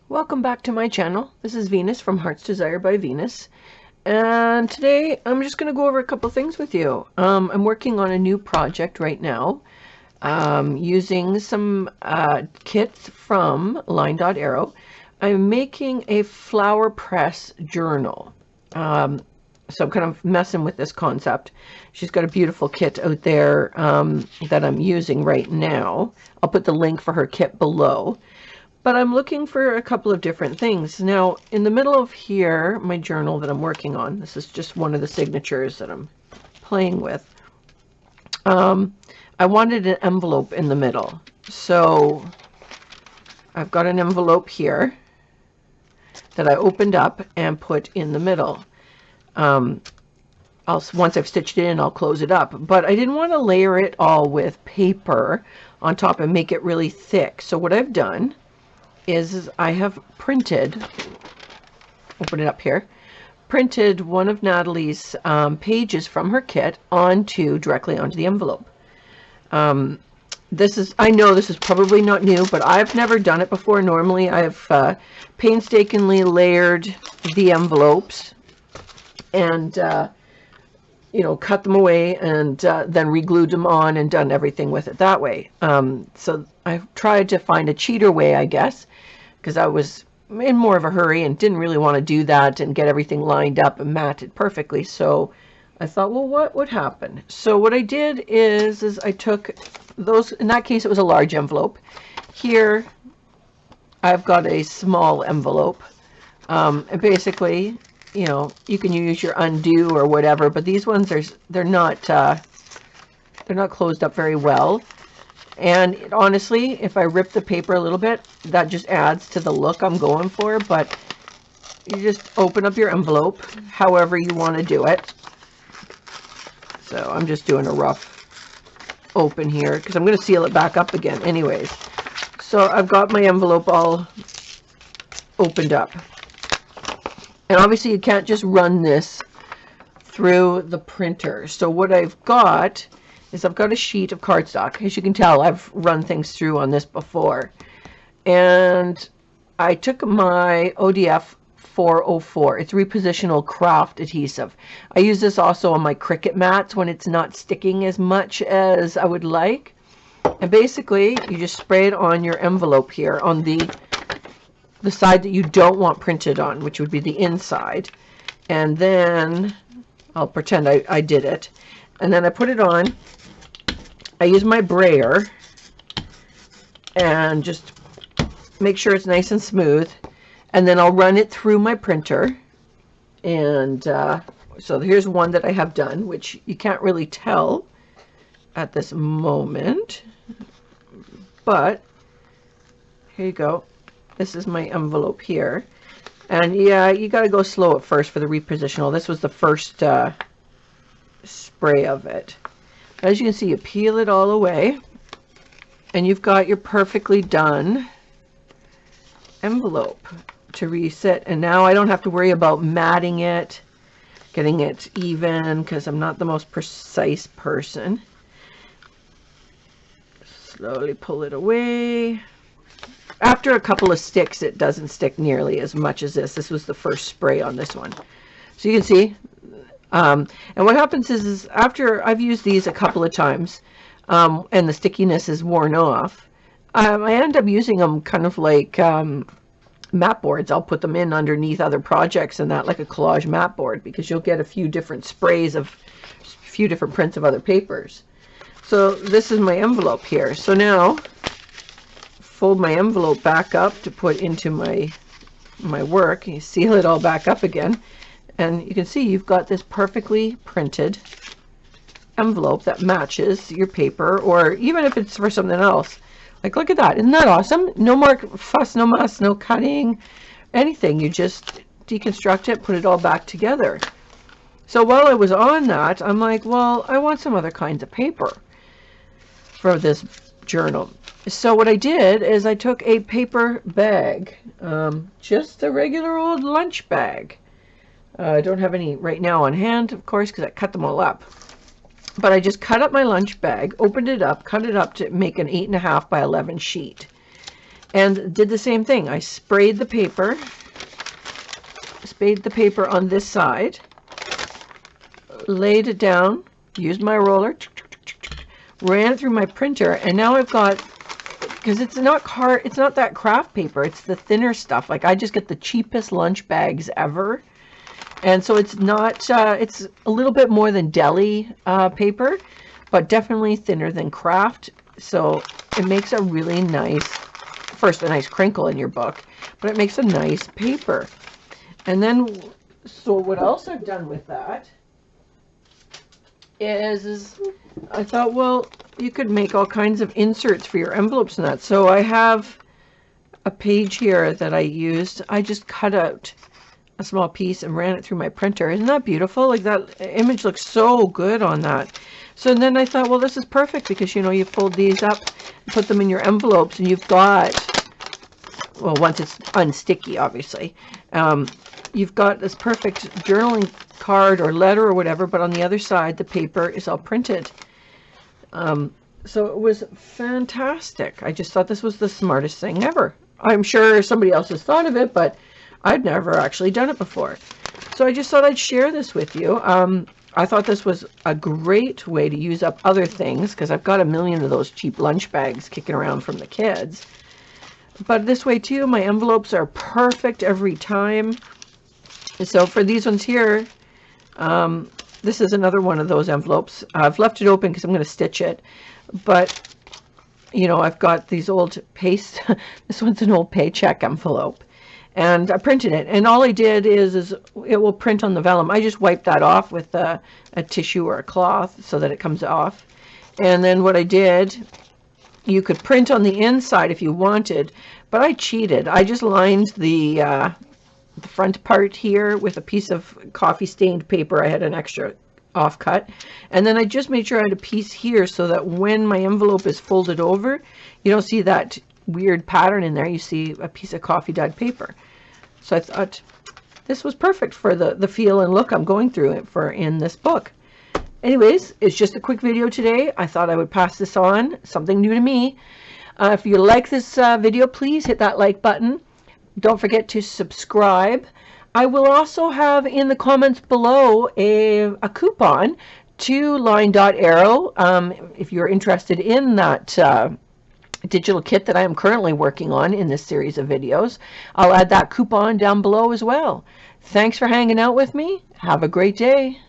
Welcome back to my channel. This is Venus from Heart's Desire by Venus. And today I'm just going to go over a couple things with you. I'm working on a new project right now using some kits from LineDotArrow. I'm making a flower press journal. So I'm kind of messing with this concept. She's got a beautiful kit out there that I'm using right now. I'll put the link for her kit below. But I'm looking for a couple of different things. Now, in the middle of here, my journal that I'm working on, this is just one of the signatures that I'm playing with. I wanted an envelope in the middle. So I've got an envelope here that I opened up and put in the middle. Once I've stitched it in, I'll close it up. But I didn't want to layer it all with paper on top and make it really thick. So what I've done is I have printed, open it up here, printed one of Natalie's pages from her kit directly onto the envelope. I know this is probably not new, but I've never done it before. Normally I've painstakingly layered the envelopes and cut them away and then re-glued them on and done everything with it that way. So I've tried to find a cheater way, I guess, because I was in more of a hurry and didn't really want to do that and get everything lined up and matted perfectly. So I thought, well, what would happen? So what I did is I took those, in that case it was a large envelope. Here I've got a small envelope. And basically, you can use your undo or whatever, but these ones they're not closed up very well. And honestly, if I rip the paper a little bit, that just adds to the look I'm going for. But you just open up your envelope however you want to do it. So I'm just doing a rough open here because I'm going to seal it back up again anyways. So I've got my envelope all opened up. And obviously you can't just run this through the printer. So what I've got is I've got a sheet of cardstock. As you can tell, I've run things through on this before. And I took my ODF 404. It's repositional craft adhesive. I use this also on my Cricut mats when it's not sticking as much as I would like. And basically, you just spray it on your envelope here on the side that you don't want printed on, which would be the inside. And then I'll pretend I did it. And then I put it on. I use my brayer and just make sure it's nice and smooth. And then I'll run it through my printer. And so here's one that I have done, which you can't really tell at this moment. But here you go. This is my envelope here. And yeah, you got to go slow at first for the repositional. This was the first spray of it. As you can see, you peel it all away and you've got your perfectly done envelope to reset. And now I don't have to worry about matting it, getting it even, because I'm not the most precise person. Slowly pull it away. After a couple of sticks, it doesn't stick nearly as much as this. This was the first spray on this one. So you can see. And what happens is after I've used these a couple of times and the stickiness is worn off, I end up using them kind of like mat boards. I'll put them in underneath other projects and that, like a collage mat board, because you'll get a few different sprays of a few different prints of other papers. So this is my envelope here. So now fold my envelope back up to put into my work. You seal it all back up again. And you can see you've got this perfectly printed envelope that matches your paper, or even if it's for something else. Like, look at that. Isn't that awesome? No more fuss, no muss, no cutting, anything. You just deconstruct it, put it all back together. So while I was on that, I'm like, well, I want some other kinds of paper for this journal. So what I did is I took a paper bag, just a regular old lunch bag. I don't have any right now on hand, of course, because I cut them all up. But I just cut up my lunch bag, opened it up, cut it up to make an 8.5 by 11 sheet. and did the same thing. I sprayed the paper on this side, laid it down, used my roller, ran it through my printer, and now I've got, because it's not that craft paper, it's the thinner stuff. Like, I just get the cheapest lunch bags ever, and so it's not, it's a little bit more than deli paper, but definitely thinner than craft. So it makes a really nice, first a nice crinkle in your book, but it makes a nice paper. And then, so what else I've done with that is I thought, well, you could make all kinds of inserts for your envelopes and that. So I have a page here that I used. I just cut out a small piece and ran it through my printer. Isn't that beautiful? Like, that image looks so good on that. So then I thought, well, this is perfect, because, you know, you fold these up, put them in your envelopes, and you've got, well, once it's unsticky, obviously, you've got this perfect journaling card or letter or whatever, but on the other side, the paper is all printed. So it was fantastic. I just thought this was the smartest thing ever. I'm sure somebody else has thought of it, but I'd never actually done it before. So I just thought I'd share this with you. I thought this was a great way to use up other things, because I've got a million of those cheap lunch bags kicking around from the kids. But this way too, my envelopes are perfect every time. So for these ones here, this is another one of those envelopes. I've left it open because I'm going to stitch it. But, you know, I've got these old paste. This one's an old paycheck envelope. And I printed it. And all I did is it will print on the vellum. I just wiped that off with a tissue or a cloth so that it comes off. And then what I did, you could print on the inside if you wanted, but I cheated. I just lined the front part here with a piece of coffee stained paper. I had an extra offcut, and then I just made sure I had a piece here so that when my envelope is folded over, you don't see that weird pattern in there. You see a piece of coffee dyed paper. So I thought this was perfect for the feel and look I'm going through it for in this book. Anyways, it's just a quick video today. I thought I would pass this on, something new to me. If you like this video, please hit that like button. Don't forget to subscribe. I will also have in the comments below a coupon to LineDotArrow. If you're interested in that digital kit that I am currently working on in this series of videos, I'll add that coupon down below as well. Thanks for hanging out with me. Have a great day.